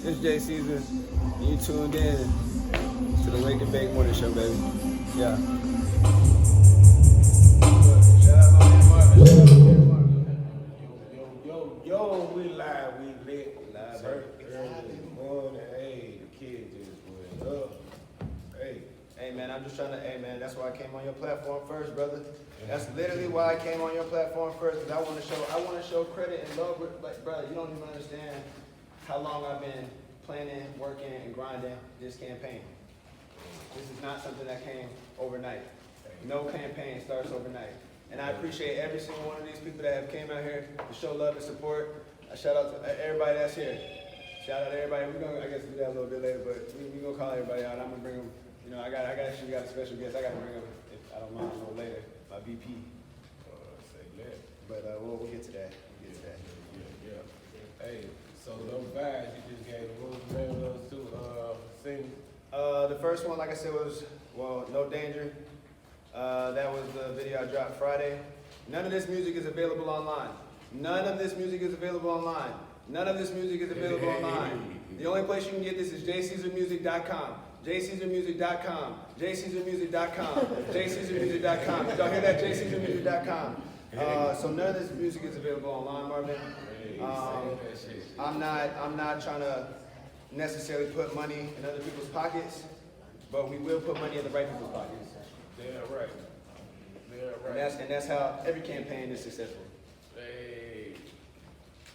It's Jay Caesar. You tuned in to the Wake and Bake Morning Show, baby. Yeah. Shout out my man Marvin. Yo, we live, we lit. Live early in the morning. Hey, the kid just went up. Hey man, I'm just trying to, that's why I came on your platform first, brother. That's literally why I came on your platform first, because I want to show credit and love, like, brother, you don't even understand how long I've been planning, working, and grinding this campaign. This is not something that came overnight. No campaign starts overnight. And I appreciate every single one of these people that have came out here to show love and support. I shout out to everybody that's here. Shout out to everybody. I guess we'll do that a little bit later, but we're going to call everybody out. I'm going to bring them. You know, I actually got a special guest. I got to bring him, if I don't mind, a little later. My VP. Say that. But we'll get to that. Yeah. Hey, so those vibes you just gave, what was the name of those two singles? The first one, like I said, was, No Danger. That was the video I dropped Friday. None of this music is available online. None of this music is available online. None of this music is available online. The only place you can get this is jcaesarmusic.com. jcaesarmusic.com. jcaesarmusic.com. jcaesarmusic.com. Did y'all hear that? jcaesarmusic.com. So none of this music is available online, Marvin. I'm not trying to necessarily put money in other people's pockets, but we will put money in the right people's pockets. They're right. And that's how every campaign is successful. Hey,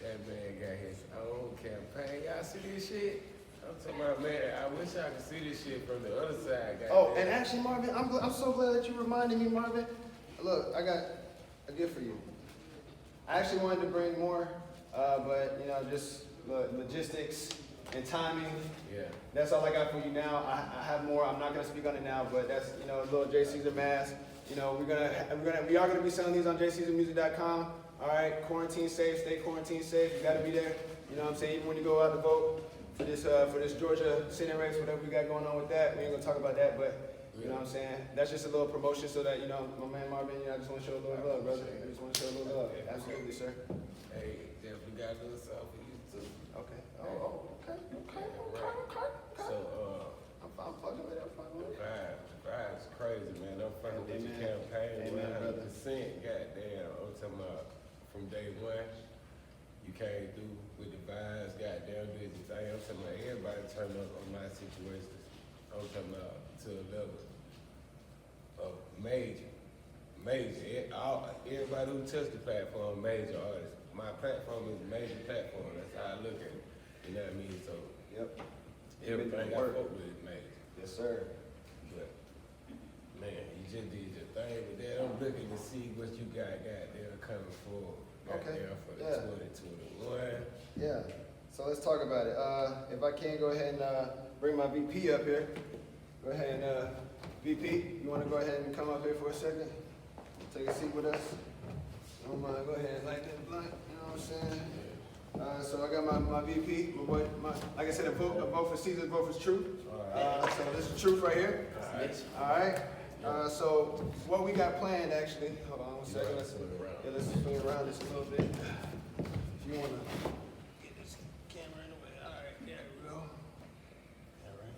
that man got his own campaign. Y'all see this shit? I'm talking about, man, I wish I could see this shit from the other side. And actually, Marvin, I'm so glad that you reminded me, Marvin. Look, I got a gift for you. I actually wanted to bring more, but just logistics and timing. Yeah. That's all I got for you now. I have more. I'm not gonna speak on it now, but that's a little Jay Caesar mask. We are gonna be selling these on jcaesarmusic.com. All right, quarantine safe, stay quarantine safe. You gotta be there. You know what I'm saying? Even when you go out to vote for this Georgia Senate race, whatever we got going on with that, we ain't gonna talk about that, but you know what I'm saying? That's just a little promotion so that my man Marvin, I just want to show a little love, brother. I just want to show a little love. Absolutely, sir. Hey, definitely got a little something for you too. Okay. Okay. So, I'm fucking with it. vibes crazy, man. I'm fucking with your campaign 100%. Goddamn, I'm talking about from day one, you came through with the vibes, goddamn, did your thing. I'm talking about everybody turned up on my situations. I'm talking about to a level of major. Everybody who touched the platform, major artists. My platform is a major platform. That's how I look at it. You know what I mean? So, everything I fuck with is major. Yes, sir. But, man, you just did your thing with that. I'm looking to see what you got there coming for. Okay. For the 2021. Yeah. So let's talk about it. If I can, go ahead and bring my VP up here. Go ahead and VP, you want to go ahead and come up here for a second? Take a seat with us. Don't mind. Go ahead and light that blunt. You know what I'm saying? So I got my VP. Like I said, a vote for Caesar, a vote for Truth. So this is Truth right here. All right. So what we got planned, actually. Hold on one second. Let's swing around this a little bit. If you want to get this camera in the way. All right. There we go. All right.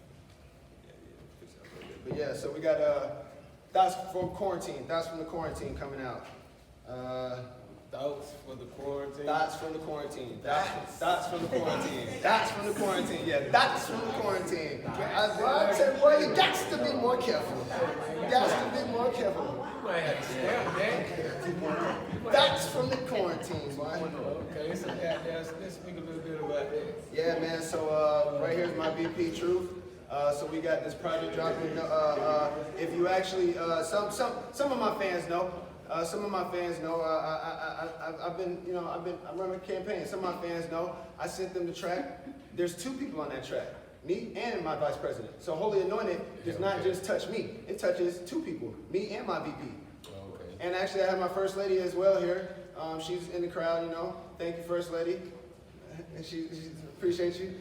Yeah. Fix it up a little bit. But yeah, so we got Thoughts from the Quarantine coming out. Thoughts for the quarantine? Thoughts from the Quarantine. Thoughts from the Quarantine. Thoughts from the Quarantine. Yeah, thoughts from the Quarantine. I tell you what, you got to be more careful. You got to be more careful. You might have to stamp that. Thoughts from the Quarantine, boy. Okay, so let's speak a little bit about that. Yeah, man, so right here's my VP, Truth. So we got this project dropping. If you actually, some of my fans know. Some of my fans know. I run a campaign. Some of my fans know. I sent them the track. There's two people on that track, me and my vice president. So Holy Anointed does not just touch me. It touches two people, me and my VP. Okay. And actually, I have my first lady as well here. She's in the crowd. Thank you, First Lady. She appreciate you.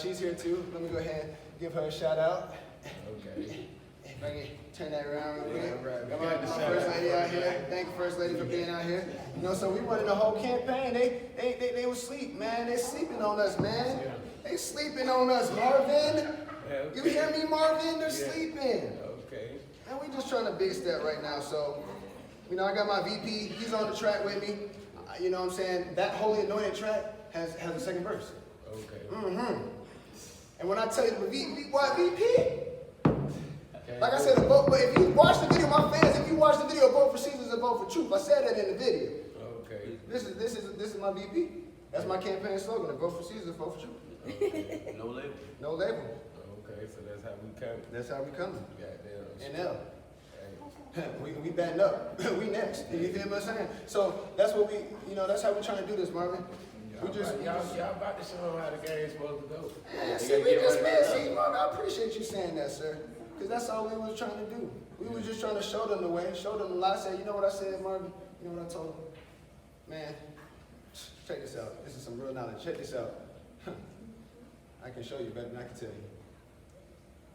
She's here too. Let me go ahead and give her a shout out. Okay. If I can turn that around real quick. Right. Got my First Lady out here. Thank you, First Lady, for being out here. So we running the whole campaign. They was asleep, man. They sleeping on us, man. They sleeping on us, Marvin. Okay. You hear me, Marvin? They're sleeping. Okay. And we just trying to big step right now. So, you know, I got my VP. He's on the track with me. You know what I'm saying? That Holy Anointed track has a second verse. Okay. And when I tell you the VP, like I said, but if you watch the video, my fans, if you watch the video, vote for Caesars and vote for truth. I said that in the video. Okay. This is my VP. That's my campaign slogan: vote for Caesars, vote for truth. Okay. No label. No label. Okay, so that's how we come. That's how we coming. Goddamn. NL. Hey. We batting up. We next. You feel what I'm saying? So that's what that's how we trying to do this, Marvin. We just y'all about to show them how the game's supposed to go. Yeah, see, we just see, Marvin, I appreciate you saying that, sir. Because that's all we was trying to do. We was just trying to show them the way, show them the lie. Say, you know what I said, Marvin? You know what I told them? Man, check this out. This is some real knowledge. Check this out. I can show you better than I can tell you.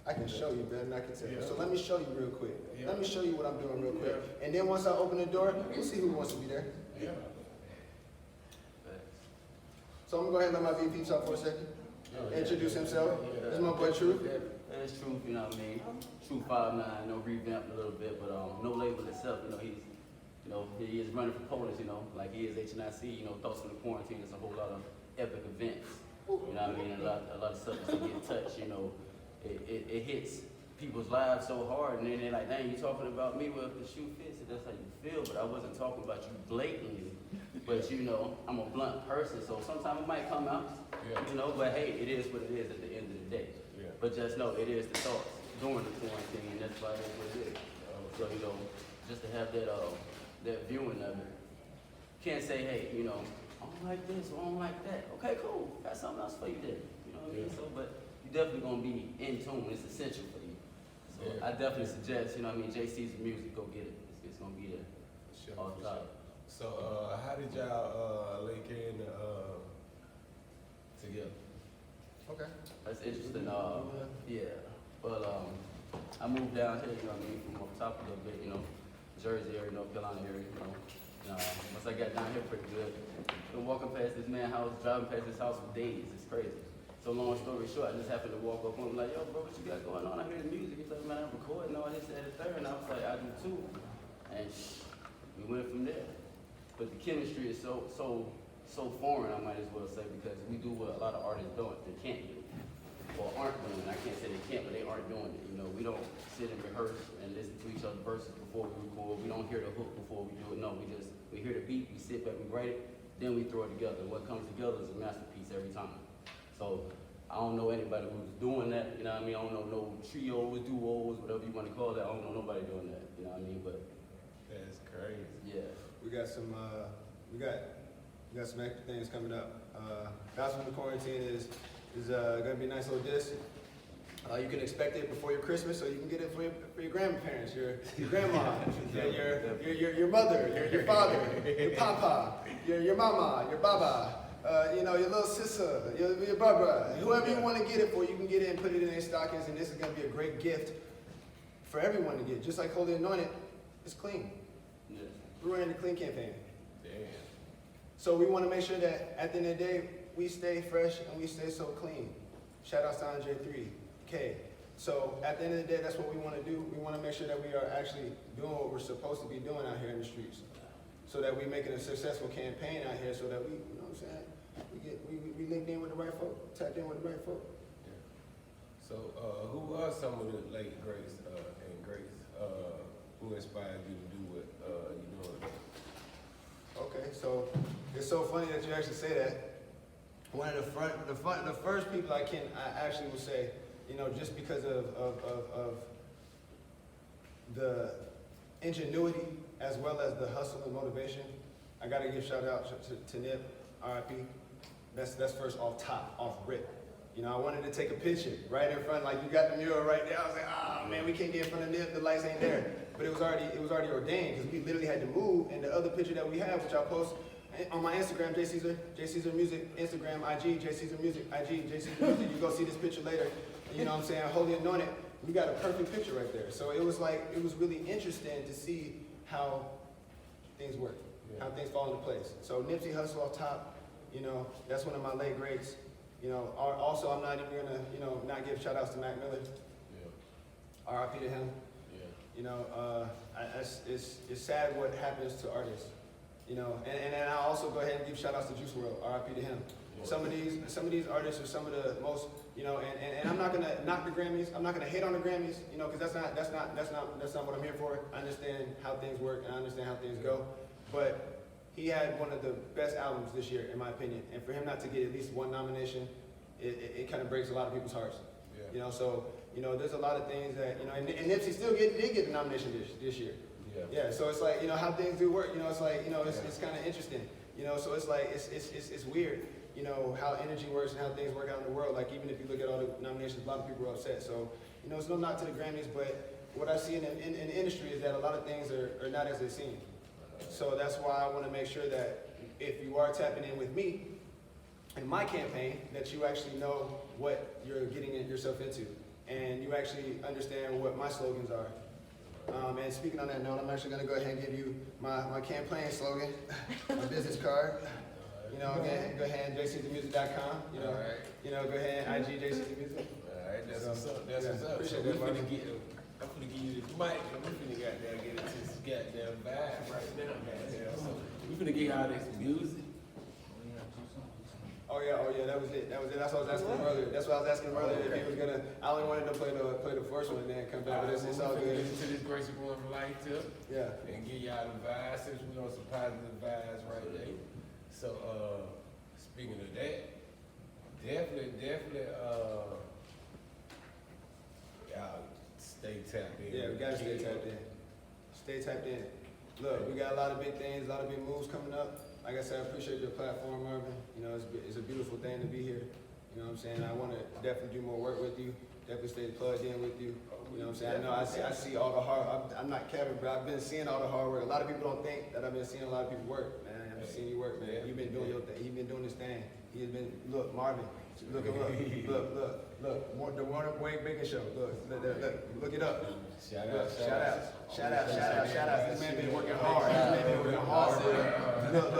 I can show you better than I can tell you. So let me show you real quick. Let me show you what I'm doing real quick. And then once I open the door, we'll see who wants to be there. Yeah. So I'm going to go ahead and let my VP talk for a second. Introduce himself. This is my boy Truth. That's Truth, you know what I mean? Truth 5'9", revamped a little bit, but no label itself, he is running for Polish, like he is HNIC, thoughts in the quarantine, it's a whole lot of epic events. You know what I mean? A lot of subjects that get touched, it hits people's lives so hard, and then they're like, dang, you talking about me? Well, if the shoe fits, that's how you feel, but I wasn't talking about you blatantly. But I'm a blunt person, so sometimes it might come out, but hey, it is what it is at the end of the day. Yeah. But just know it is the thoughts during the quarantine, and that's why it is what it is. So, just to have that viewing of it. Can't say, hey, I don't like this or I don't like that. Okay, cool. Got something else for you then. You know what I mean? So, but you're definitely gonna be in tune. It's essential for you. So I definitely suggest, JC's music, go get it. It's gonna be there. Sure, Off for top. sure. So, how did y'all link in together? Okay. That's interesting. Yeah. But I moved down here, from up top a little bit, Jersey area, North Carolina area, once I got down here pretty good. Been walking past this man's house, driving past his house for days. It's crazy. So long story short, I just happened to walk up on him like, yo, bro, what you got going on? I hear the music. He's like, man, I'm recording all this and the third. And I was like, I do too. And we went from there. But the chemistry is so foreign, I might as well say, because we do what a lot of artists don't, they can't do. Or aren't doing. I can't say they can't, but they aren't doing it. We don't sit and rehearse and listen to each other's verses before we record. We don't hear the hook before we do it. No, we hear the beat, we sit back, we write it, then we throw it together. What comes together is a masterpiece every time. So I don't know anybody who's doing that, you know what I mean? I don't know no trios, duos, whatever you want to call that. I don't know nobody doing that, you know what I mean? But That's crazy. yeah. We got some extra things coming up. Gospel in the Quarantine is gonna be a nice little disc. You can expect it before your Christmas, so you can get it for your grandparents, your grandma, your mother, your father, your papa, your mama, your baba, your little sister, your brother, whoever you want to get it for, you can get it and put it in their stockings, and this is gonna be a great gift for everyone to get. Just like Holy Anointed, it's clean. Yeah. We're running the clean campaign. Damn. So we want to make sure that at the end of the day, we stay fresh and we stay so clean. Shout out to Andre 3K. So at the end of the day, that's what we want to do. We want to make sure that we are actually doing what we're supposed to be doing out here in the streets. So that we make it a successful campaign out here, so that we, you know what I'm saying, we linked in with the right folk, tapped in with the right folk. Yeah. So, who are some of the late greats and greats who inspired you to do what you're doing? Okay, so it's so funny that you actually say that. One of the first people I actually would say, just because of the ingenuity as well as the hustle and motivation, I gotta give shout out to Nip, R.I.P. That's first off rip. I wanted to take a picture right in front, like you got the mural right there. I was like, oh man, we can't get in front of Nip, the lights ain't there. But it was already ordained, because we literally had to move, and the other picture that we have, which I'll post on my Instagram, J Caesar Music, Instagram, IG, J Caesar Music, IG, J Caesar Music. You go see this picture later. You know what I'm saying? Holy Anointed. We got a perfect picture right there. So it was really interesting to see how things work, how things fall into place. So Nipsey Hussle off top, that's one of my late greats. You know, also I'm not even gonna, you know, not give shout outs to Mac Miller. Yeah. R.I.P. to him. Yeah. You know, it's sad what happens to artists. You know, and then I also go ahead and give shout outs to Juice WRLD. R.I.P. to him. Yeah. Some of these artists are some of the most, you know, and I'm not gonna knock the Grammys. I'm not gonna hate on the Grammys, you know, because that's not what I'm here for. I understand how things work and I understand how things go, but he had one of the best albums this year, in my opinion. And for him not to get at least one nomination, it kind of breaks a lot of people's hearts. Yeah. You know, so you know, there's a lot of things that, you know, and Nipsey still did get the nomination this year. Yeah. Yeah. So it's like, you know, how things do work. You know, it's like, you know, it's kind of interesting. You know, so it's like it's weird. You know, how energy works and how things work out in the world. Like, even if you look at all the nominations, a lot of people are upset. So, you know, it's no knock to the Grammys, but what I see in the industry is that a lot of things are not as they seem. So that's why I want to make sure that if you are tapping in with me in my campaign, that you actually know what you're getting yourself into, and you actually understand what my slogans are. And speaking on that note, I'm actually going to go ahead and give you my campaign slogan, my business card. You know, go ahead, jcthemusic.com. You know, Right. you know, go ahead, IG JCThemusic. All right, that's So, what's up. That's yeah, what's up. appreciate So that, we brother. finna get, I'm finna give you this mic, and we finna goddamn get into this goddamn vibe right now, goddamn. So we finna get all this music. Oh yeah, that was it. That's what I was asking him earlier. That's what I was asking him earlier if he was gonna. I only wanted to play the first one and then come back, but it's all We finna good. get into this Gracie One Life tip Yeah. and get y'all the vibes since we on some positive vibes right there. So speaking of that, definitely y'all stay tapped in. Yeah, we gotta stay tapped in. Stay tapped in. Look, we got a lot of big things, a lot of big moves coming up. Like I said, I appreciate your platform, Marvin. You know, it's a beautiful thing to be here. You know what I'm saying? I want to definitely do more work with you. Definitely stay plugged in with you. You know what I'm saying? I know I see all the hard. I'm not Kevin, but I've been seeing all the hard work. A lot of people don't think that I've been seeing a lot of people work, man. I've been seeing you work, man. You've been doing your thing. You've been doing this thing. He has been. Look, Marvin. Look him up. Look. The Warner Wade Bacon Show. Look it up. Shout out. Shout out. This man been working hard. Look,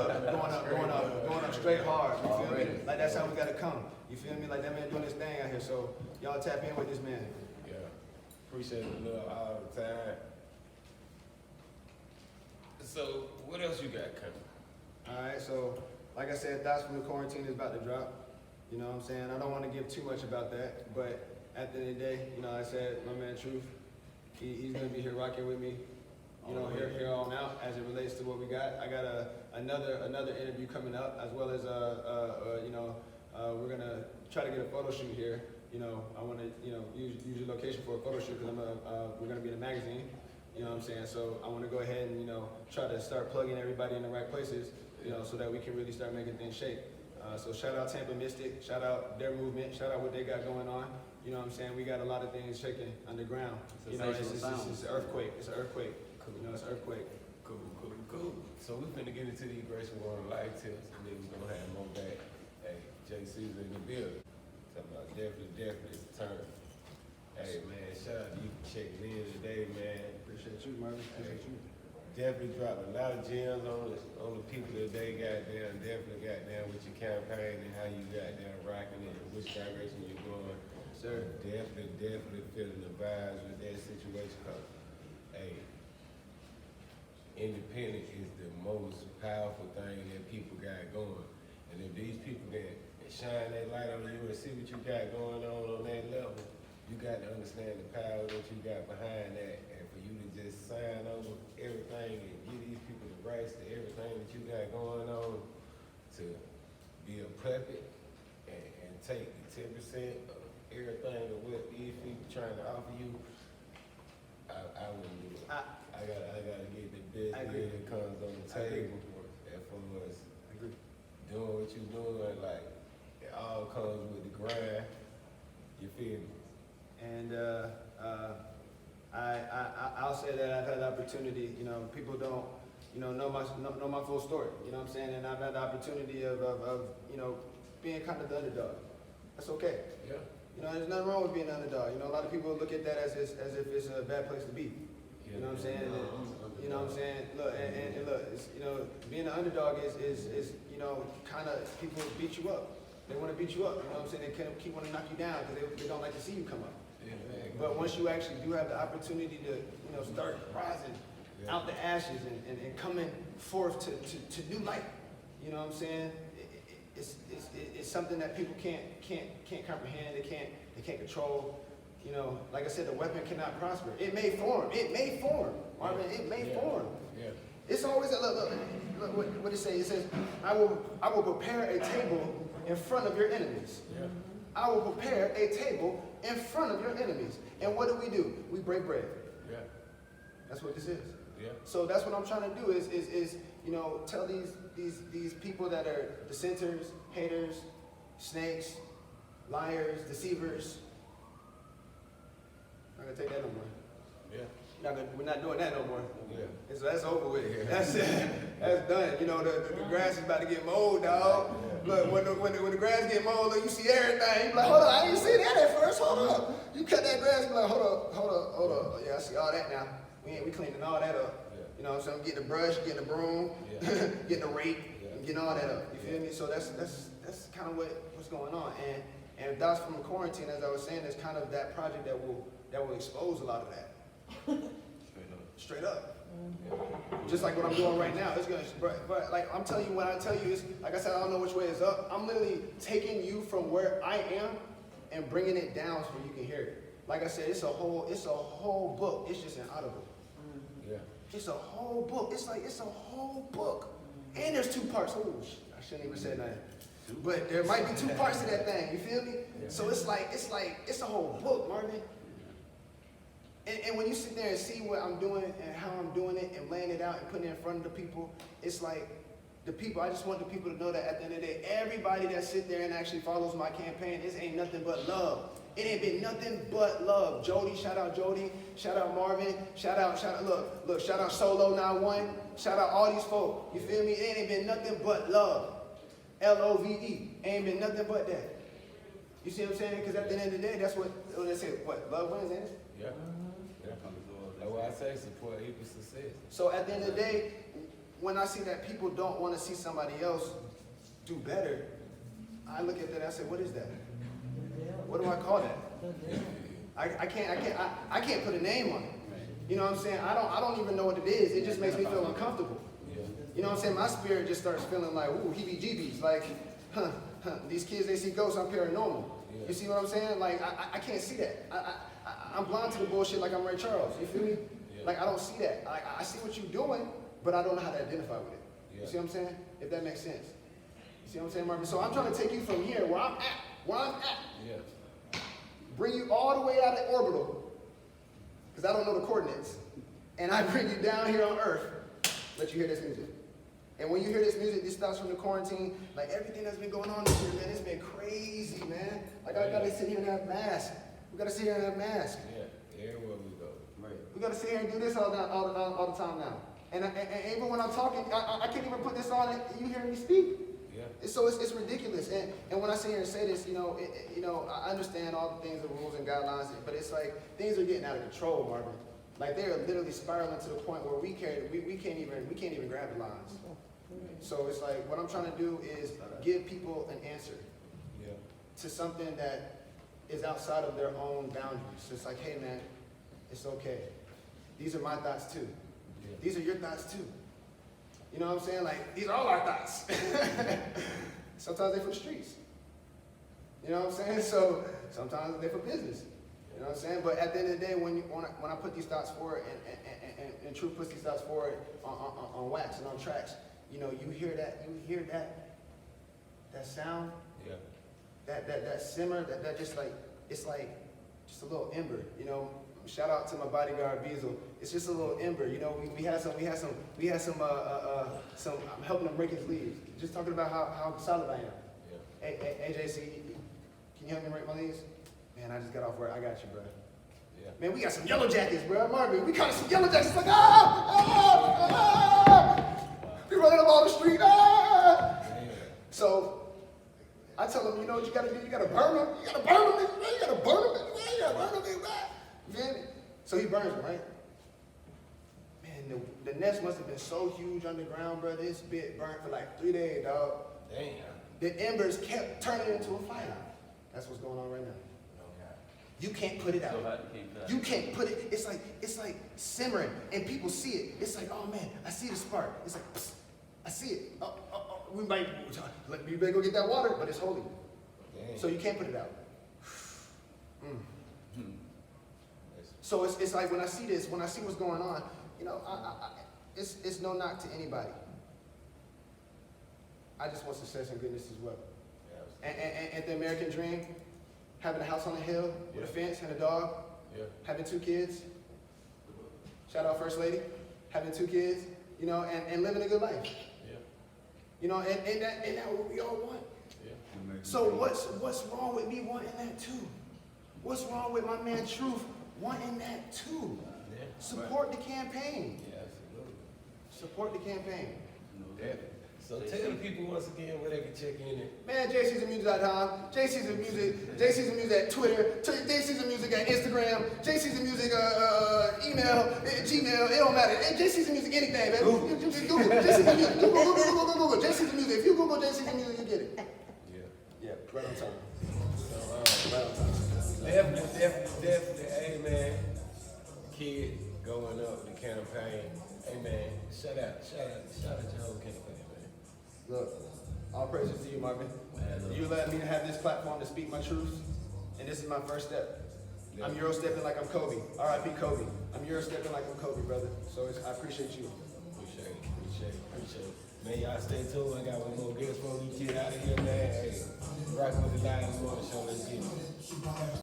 going up straight hard. You feel me? Like, that's how we gotta come. You feel me? Like, that man doing this thing out here. So y'all tap in with this man. Yeah. Appreciate the love all the time. So what else you got coming? Alright, so like I said, Thoughts from the Quarantine is about to drop. You know what I'm saying? I don't want to give too much about that, but at the end of the day, you know, I said my man Truth, he's gonna be here rocking with me. You know, here on out as it relates to what we got. I got another interview coming up, as well as you know, we're gonna try to get a photo shoot here. You know, I want to, you know, use your location for a photo shoot because we're gonna be in a magazine. You know what I'm saying? So I want to go ahead and, you know, try to start plugging everybody in the right places. You know, so that we can really start making things shake. So shout out Tampa Mystic, shout out their movement, shout out what they got going on. You know what I'm saying? We got a lot of things shaking underground. You know, it's an earthquake. It's an earthquake. You know, it's an earthquake. Cool. So we finna get into the Gracie One Life tips, and then we're gonna have more back. Hey, JC's in the building. Talking about definitely it's a turn. Hey man, shout out to you for checking in today, man. Appreciate you, Marvin. Appreciate you. Definitely dropped a lot of gems on the people today, goddamn. Definitely goddamn with your campaign and how you goddamn rocking it and which direction you're going. Sir. Definitely feeling the vibes with that situation. Cause, hey, independent is the most powerful thing that people got going. And if these people can shine that light on you and see what you got going on that level, you got to understand the power that you got behind that. And for you to just sign over everything and give these people the rights to everything that you got going on, to be a puppet and take the 10% of everything of what these people trying to offer you, I wouldn't do it. I gotta get the business that comes on the table. As far as doing what you doing, like it all comes with the grind. You feel me? And I'll say that I've had the opportunity. You know, people don't, you know my full story. You know what I'm saying? And I've had the opportunity of you know, being kind of the underdog. That's okay. Yeah. You know, there's nothing wrong with being an underdog. You know, a lot of people look at that as if it's a bad place to be. You know what I'm saying? And, you know what I'm saying? Look, and look, it's, you know, being an underdog is you know, kind of people beat you up. They want to beat you up, you know what I'm saying? They keep wanting to knock you down because they don't like to see you come up. Yeah, man. But once you actually do have the opportunity to, you know, start rising out the ashes and coming forth to new light, you know what I'm saying? It's something that people can't comprehend. They can't control. You know, like I said, the weapon cannot prosper. It may form. Marvin, it may form. Yeah. It's always look what it says. It says, I will prepare a table in front of your enemies. Yeah. I will prepare a table in front of your enemies. And what do? We break bread. Yeah. That's what this is. Yeah. So that's what I'm trying to do is you know, tell these people that are dissenters, haters, snakes, liars, deceivers. I'm not gonna take that no more. Yeah. We're not doing that no more. Yeah. So that's over with. Yeah. That's it. That's done. You know, the grass is about to get mowed, dog. Yeah. Look, when the grass get mowed, look, you see everything. You be like, hold on, I didn't see that at first. Hold up. You cut that grass, you be like, hold up. Yeah, I see all that now. We cleaning all that up. Yeah. You know what I'm saying? I'm getting the brush, getting the broom, Yeah. getting the rake, Yeah. and getting all that up. You feel me? So that's kind of what's going on. And that's from the quarantine, as I was saying, it's kind of that project that will expose a lot of that. Straight up. Just like what I'm doing right now. It's gonna, but like I'm telling you, when I tell you is, like I said, I don't know which way is up. I'm literally taking you from where I am and bringing it down so you can hear it. Like I said, it's a whole book. It's just an audible. Yeah. It's a whole book. It's a whole book. And there's 2 parts. Oh, I shouldn't even say nothing. But there might be 2 parts to that thing. You feel me? Yeah. So it's a whole book, Marvin. And when you sit there and see what I'm doing and how I'm doing it and laying it out and putting it in front of the people, it's like the people, I just want the people to know that at the end of the day, everybody that sit there and actually follows my campaign, this ain't nothing but love. It ain't been nothing but love. Jody, shout out Jody, shout out Marvin, shout out, look, shout out Solo 91, shout out all these folk. You feel me? It ain't been nothing but love. Love. Ain't been nothing but that. You see what I'm saying? Because at the end of the day, that's what they say, what, love wins, ain't it? Yeah. That's why I say support equals success. So at the end of the day, when I see that people don't want to see somebody else do better, I look at that and I say, what is that? What do I call that? I can't put a name on it. You know what I'm saying? I don't even know what it is. It just makes me feel uncomfortable. You know what I'm saying? My spirit just starts feeling like, ooh, heebie-jeebies. Like, these kids, they see ghosts, I'm paranormal. You see what I'm saying? Like, I can't see that. I'm blind to the bullshit like I'm Ray Charles. You feel me? Yeah. Like, I don't see that. I see what you're doing, but I don't know how to identify with it. Yeah. You see what I'm saying? If that makes sense. You see what I'm saying, Marvin? So I'm trying to take you from here, where I'm at, Yeah. bring you all the way out of orbital, because I don't know the coordinates, and I bring you down here on Earth, let you hear this music. And when you hear this music, this starts from the quarantine, like everything that's been going on this year, man, it's been crazy, man. Like I gotta sit here and have masks. We gotta sit here and have masks. Yeah. Everywhere we go. Right. We gotta sit here and do this all the time now. And even when I'm talking, I can't even put this on and you hear me speak. Yeah. So it's ridiculous. And when I sit here and say this, you know, I understand all the things, the rules and guidelines, but it's like things are getting out of control, Marvin. Like they are literally spiraling to the point where we can't even grab the lines. So it's like what I'm trying to do is give people an answer to something that is outside of their own boundaries. So it's like, hey man, it's okay. These are my thoughts too. Yeah. These are your thoughts too. You know what I'm saying? Like, these are all our thoughts. Sometimes they're for the streets. You know what I'm saying? So sometimes they're for business. You know what I'm saying? But at the end of the day, when I put these thoughts forward and Truth puts these thoughts forward on wax and on tracks, you know, you hear that sound, Yeah. that simmer, that just like, it's like just a little ember, you know. Shout out to my bodyguard Beazle. It's just a little ember, you know. We had some. I'm helping him break his leaves. Just talking about how solid I am. Yeah. AJC, can you help me break my leaves? Man, I just got off work. I got you, bro. Yeah. Man, we got some yellow jackets, bro. Marvin, we caught some yellow jackets. Like we running up on the street. Man. So I tell him, you know what you gotta do? You gotta burn them. You gotta burn them. You gotta burn them. You gotta burn them. You feel me? So he burns them, right? Man, the nest must have been so huge underground, bro. This bit burnt for like 3 days, dog. Damn. the embers kept turning into a fire. That's what's going on right now. You can't put it out. So hot you can't put it out. You can't put it. It's like simmering, and people see it. It's like, oh man, I see the spark. It's like, psst, I see it. We might better go get that water, but it's holy. Dang. So you can't put it out. So it's like when I see this, when I see what's going on, you know, it's no knock to anybody. I just want success and goodness as well. And the American dream, having a house on a hill with a fence and a dog, having 2 kids. Shout out First Lady, having 2 kids, you know, and living a good life. You know, and that's what we all want. So what's wrong with me wanting that too? What's wrong with my man Truth wanting that too? Support the campaign. Support the campaign. So tell the people once again where they can check in it. Man, jc'smusic.com, JC's Music at Twitter, JC's Music at Instagram, JC's Music email, Gmail, it don't matter. JC's Music anything, man. Google JC's Music. Google JC's Music. If you Google JC's Music, you get it. Yeah, right on time. Right on time. Definitely, hey man, kid going up the campaign. Hey man, shout out your whole campaign, man. Look, all praises to you, Marvin. You let me have this platform to speak my truths, and this is my first step. I'm Euro-stepping like I'm Kobe. R.I.P. Kobe. I'm Euro-stepping like I'm Kobe, brother. So I appreciate you. Appreciate it. Man, y'all stay tuned. I got one more guest before we get out of here, man. Hey, rock with the Livest Morning Show. Let's get it.